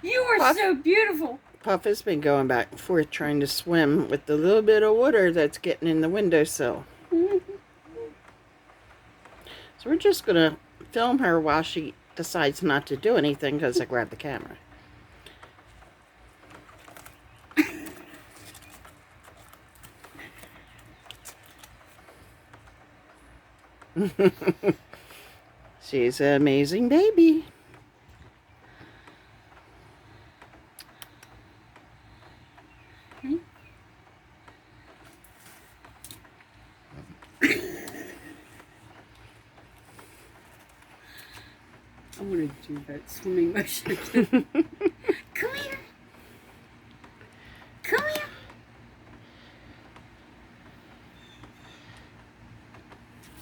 You are so beautiful. Puff has been going back and forth trying to swim with the little bit of water that's getting in the windowsill. So we're just going to film her while she decides not to do anything because I grabbed the camera. She's an amazing baby. I want to do that swimming motion. Come here. Come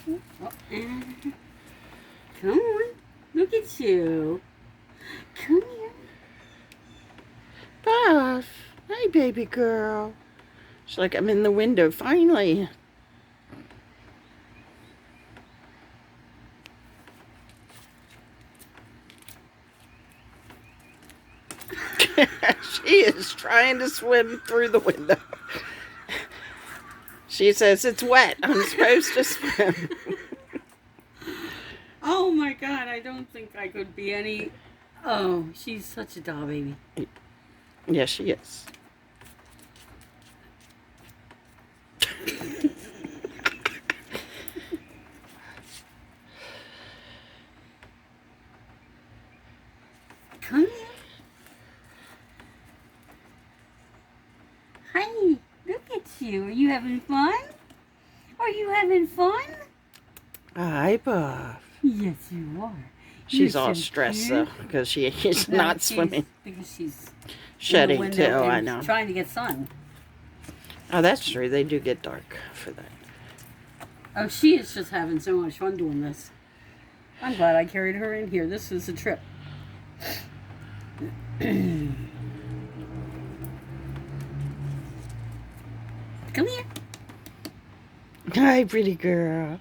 here. Oh, come on. Look at you. Come here. Puff. Hey, baby girl. She's like, I'm in the window, finally. She is trying to swim through the window. She says, it's wet. I'm supposed to swim. Oh my God, I don't think I could be any... Oh, she's such a doll baby. Yes, she is. Come here. Hi, look at you. Are you having fun? Are you having fun? Hi, Puff. Yes, you are. She's You're all so stressed, cute. though, because she is not swimming. Because she's Shedding, in the too, window I and know. trying to get sun. Oh, that's true. They do get dark for that. Oh, she is just having so much fun doing this. I'm glad I carried her in here. This is a trip. Come here. Hi, pretty girl.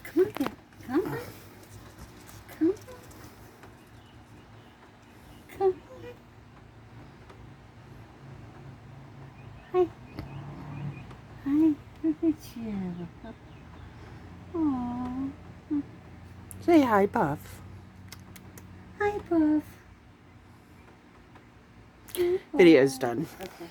Come on, Dad. Come on. Come on. Come on. Hi. Hi. Look at you. Aww. Say hi, Puff. Hi, Puff. Video's done. Okay.